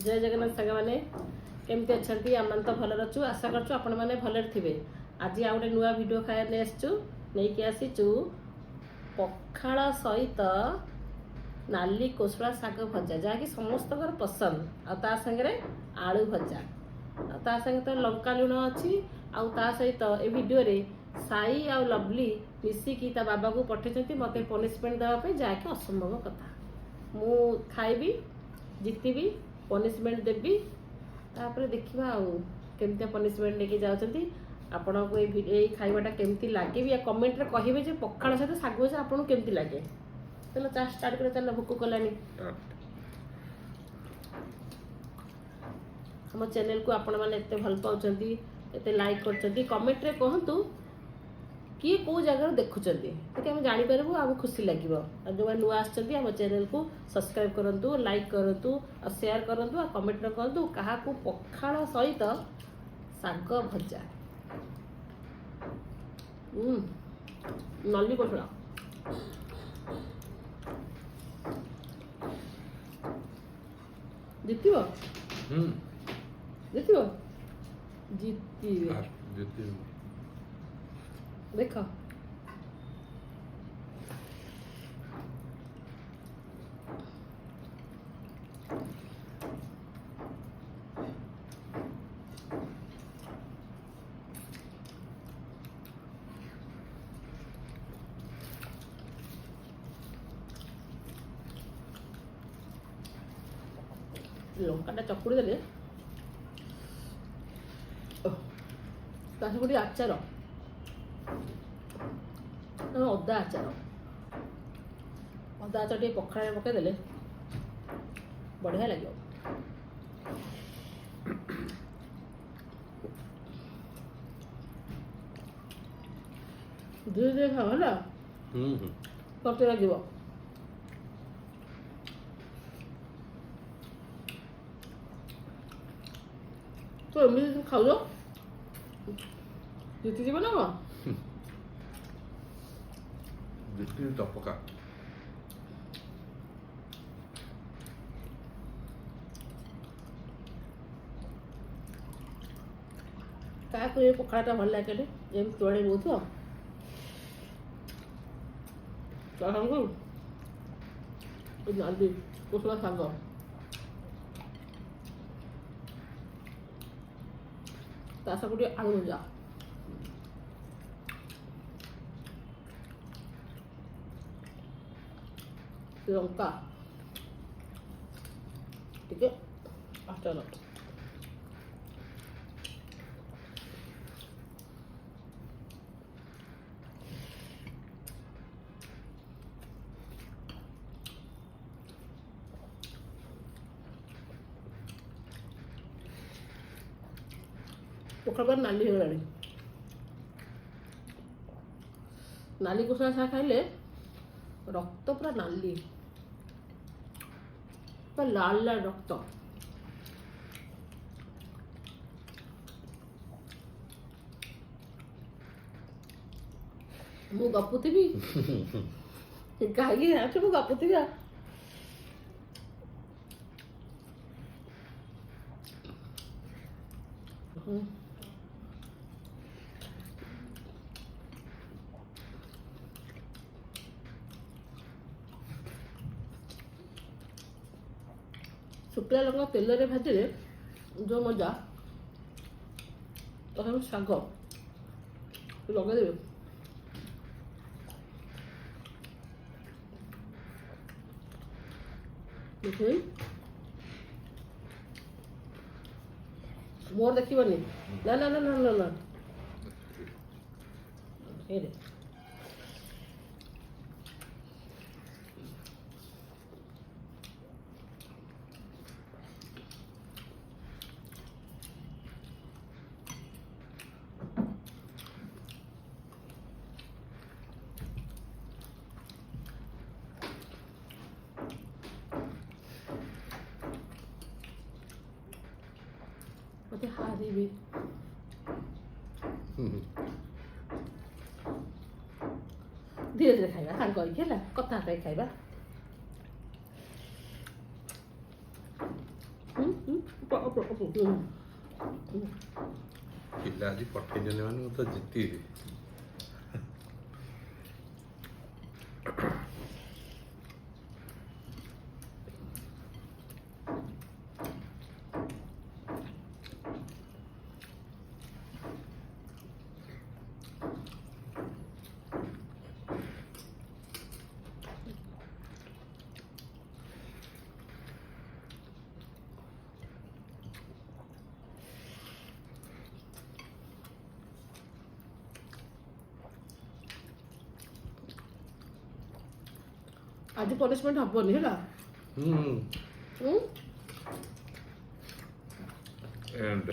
जय जगन्नाथ सांग मैंने केमती अच्छा आम तो भल अच्छु आशा करछु आपण मैंने भल थे। आज आ गए नुआ भिड खाया आसचु नहीं आसीचु पखाड़ सहित नाली कोसला शाग भजा जहाँकि समस्त पसंद आ सागरे आलू भजा ता संगे तो लंका लुण अच्छी आ सहित ए वीडियो रे साई आ लवली मिसिकी ता बाबा को पठे मत पनिशमेंट देवाई जहाँकि असंभव कथा मु खाइबी जीतबी पनिशमेंट देवी तापर देखा केमती पनिशमेंट लेके जाऊँगी आपण को ये खाइबाटा केमती लगे भी कमेंट रे कहिबे जे पखाड़ सहित शाग भजा आपन केमती लगे। चलो चा स्टार्ट कर चल भोक कलानी। हम चैनल को आपण मैंने एत भल पाँच एत लाइक कर कमेंट रे कहतु किए कौ जगार देखुं आम जापर आम खुशी लगे जो नुआ आम चैनल को सब्सक्राइब करूँ लाइक करूँ और शेयर करूँ और कमेंट में कहतु क्या पखाड़ सहित शाग भजा नली कोसला जीतब जीतब जीत देख लंका चकुड़ी देले गोटे आचार अदा आचार अदा आचार पखाड़ पकईदे बढ़िया लगे। धीरे धीरे खाओ है कते लगे तो एमती खाऊ जीति जीव ना जीति टपका क्या पखाड़ा भल लगे एम तोड़े बहुत नाली कोसला शाग गोटे आलू भजा लंका टिके आचार पखाड़ नाली हो नाली कोसला शाग खाइले रक्त पूरा नाली पूरा लाल लाल रक्त मु गपुथी कहीं मु गपुथी शुक्ला लंका तेल रे भाजिले जो मजा तो शाग लगे मोर देखनी ना ना ना ना ना ना मत हारी भी धीरे धीरे खाइबा साग करके है कथा खाइबा ପିଲା ଆଜି ପଠେଇଛନ୍ତି ମାନେ ମୁଁ ତ ଜିତିବି। ଆଜି ପନିଶମେଣ୍ଟ ହବନି ହେଲା। ଏଣ୍ଡ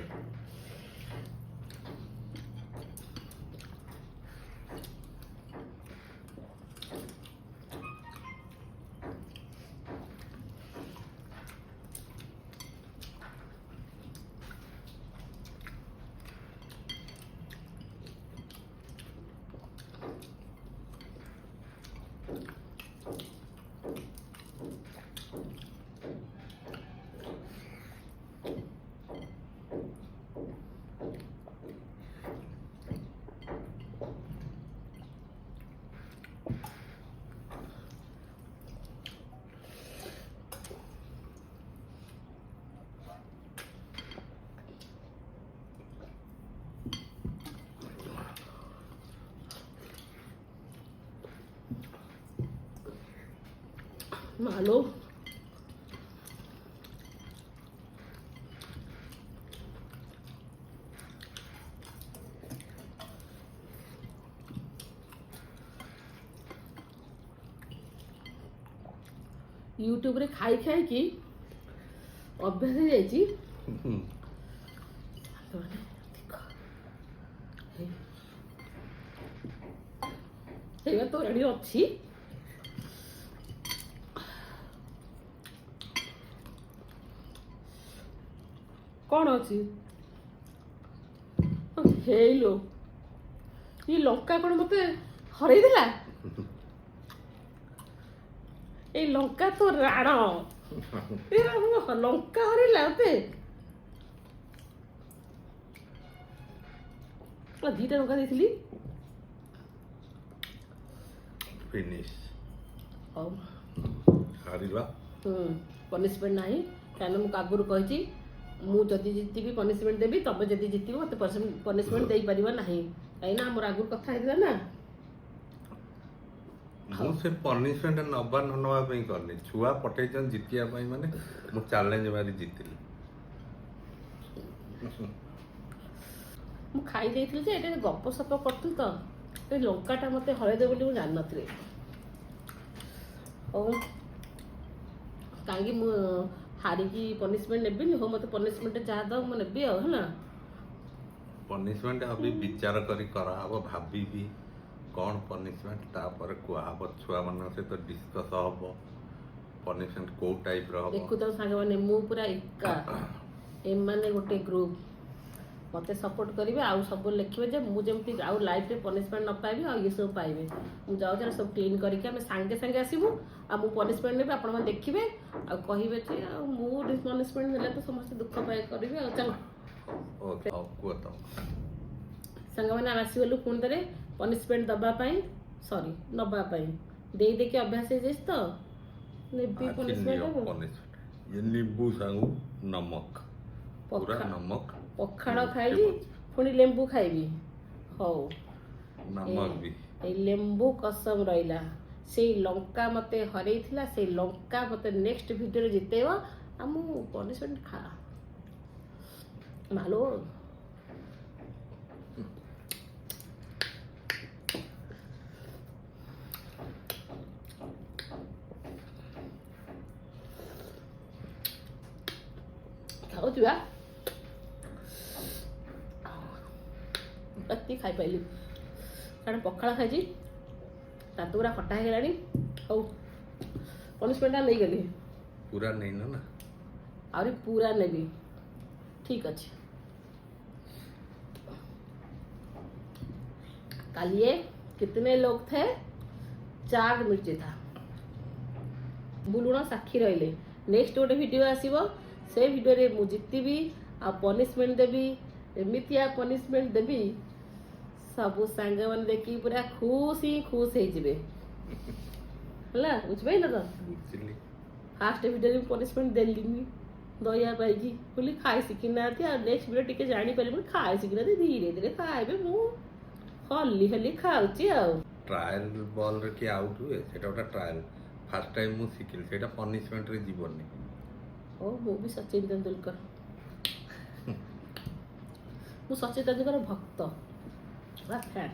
ମାଲୋ ୟୁଟ୍ୟୁବରେ ଖାଇ ଖାଇକି ଅଭ୍ୟାସ ହେଇଯାଇଛି। ହେଇଗା ତ ଏଠି ଅଛି। କଣ ଅଛି ହେଇଲୋ ଏ ଲଙ୍କା କଣ ମତେ ହରେଇ ଦେଲା। ଏଇ ଲଙ୍କା ତ ରାଣ ଲଙ୍କା ହରେଇଲା ମତେ। ଦିଟା ଲଙ୍କା ଦେଇଥିଲି। ଫିନିଶ ହଉ ହାରିବା। ପନିଶମେଣ୍ଟ ନାହିଁ କାରଣ ମୁଁ ଆଗରୁ କହିଛି ମୁଁ ଯଦି ଜିତିବି ପନିଶମେଣ୍ଟ ଦେବି, ତମେ ଯଦି ଜିତିବ ମତେ ପନିଶମେଣ୍ଟ ଦେଇପାରିବ ନାହିଁ। କାହିଁକିନା ଆମର ଆଗରୁ କଥା ହେଇଥିଲା ନା। ମୁଁ ସେ ପନିଶମେଣ୍ଟ ନବା ନ ନେବା ପାଇଁ କରିନି, ଛୁଆ ପଠେଇଛନ୍ତି ଜିତିବା ପାଇଁ ମାନେ ମୁଁ ଚ୍ୟାଲେଞ୍ଜ ମାରି ଜିତିଲି। ମୁଁ ଖାଇ ଦେଇଥିଲି ଯେ ଏଇଟା ଗପ ସପ କରୁଥିଲି ତ ଏ ଲଙ୍କାଟା ମତେ ହରେଇଦେବ ବୋଲି ମୁଁ ଜାଣିନଥିଲି। ହଉ କାହିଁକି ମୁଁ ହାରିକି ପନିଶମେଣ୍ଟ ନେବିନି। ହଉ ମତେ ପନିଶମେଣ୍ଟ ଯାହା ଦବ ମୁଁ ନେବି ଆଉ ହେଲା। ପନିଶମେଣ୍ଟ ଅବି ବିଚାର କରି କରାହବ, ଭାବିବି କ'ଣ ପନିଶମେଣ୍ଟ, ତାପରେ କୁହାହବ। ଛୁଆମାନଙ୍କ ସହିତ ଡିସ୍କସ୍ ହବ ପନିଶମେଣ୍ଟ କେଉଁ ଟାଇପ୍ର ହବ। ଦେଖୁଛ ସାଙ୍ଗମାନେ, ମୁଁ ପୁରା ଏକା, ଏମାନେ ଗୋଟେ ଗ୍ରୁପ ମତେ ସପୋର୍ଟ କରିବେ ଆଉ ସବୁ ଲେଖିବେ ଯେ ମୁଁ ଯେମିତି ଆଉ ଲାଇଫରେ ପନିଶମେଣ୍ଟ ନ ପାଇବି ଆଉ ଇଏ ସବୁ ପାଇବେ। ମୁଁ ଯାଉଛି ସବୁ କ୍ଲିନ୍ କରିକି ଆମେ ସାଙ୍ଗେ ସାଙ୍ଗେ ଆସିବୁ ଆଉ ମୁଁ ପନିଶମେଣ୍ଟ ନେବି, ଆପଣମାନେ ଦେଖିବେ ଆଉ କହିବେ ଯେ ଆଉ ମୁଁ ପନିଶମେଣ୍ଟ ନେଲେ ତ ସମସ୍ତେ ଦୁଃଖ ପାଇ କରିବେ ଆଉ। ଚାଲ କୁହ ତ ସାଙ୍ଗମାନେ ଆମେ ଆସିଗଲୁ ପୁଣି ଥରେ ପନିଶମେଣ୍ଟ ଦବା ପାଇଁ, ସରି ନବା ପାଇଁ। ଦେଇ ଦେଇକି ଅଭ୍ୟାସ ହେଇଯାଇଛି ତ ନେବି ପନିଶମେଣ୍ଟ। ये नींबू सागु नमक पूरा नमक ପଖାଳ ଖାଇଲି ପୁଣି ଲେମ୍ବୁ ଖାଇବି। ହଉ नमक भी ଏଇ ଲେମ୍ବୁ କସମ ରହିଲା। ସେଇ ଲଙ୍କା ମତେ ହରେଇଥିଲା, ସେଇ ଲଙ୍କା ମତେ ନେକ୍ସଟ ଭିଡ଼ିଓରେ ଜିତେଇବ ଆଉ ମୁଁ ପନିଶମେଣ୍ଟ ଖା ମାଲୋ। ଖାଉଛି ବା ଏତିକି ଖାଇପାରିଲି କାରଣ ପଖାଳ ଖାଇଛି, ଦାନ୍ତ ଗୁରା ଖଟା ହେଇଗଲାଣି। ହଉ ପନିଶମେଣ୍ଟଟା ନେଇଗଲି, पूरा नहीं ना ଆହୁରି ପୁରା ନେବି। ଠିକ ଅଛି कल ये कितने लोग थे, 4 मिर्ची था। बुलुण साक्षी रहिले। नेक्स्ट गोटे वीडियो आसीबो से वीडियो रे मु जितबी आ पनिशमेंट देबी एमितिया पनिशमेंट देबी सबु सांग मन देखी पूरा खुश हो जिवे हला बुझबैल तो बुझिली फास्ट वीडियो में पनिशमेंट देली दया पाई बोली खाई शिखी ना नेक्स्ट वीडियो टिके जानी पारे खाई शिखी ना धीरे धीरे खाइबे मु हल्ली हल्ली खाऊची आ ट्रायल बॉल रे कि आउट हुए सेटा गोटे ट्रायल फास्ट टाइम मु शिखिली सेटा पनिशमेंट रे जीवनी ओ मु भी सचिन तेंदुलकर मु सचिन तेंदुलकर भक्त फैन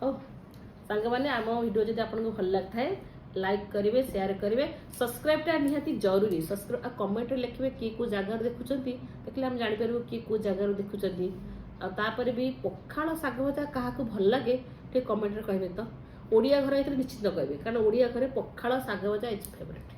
हो सांग मैंने आम वीडियो जब आपको भल लगता है लाइक करेंगे शेयर करेंगे सब्सक्राइबटा निहाती जरूरी सब्सक्राइब कमेंट लिखे किए को जगार देखुं देखिए हम जापर किए को जगार देखुं आपर भी पखाड़ शाग भजा क्या भल लगे टे कमेंट कहे तो ओडिया घर निश्चित कहे कारण ओडिया घर पखाड़ शाग भजा इज फेवरेट।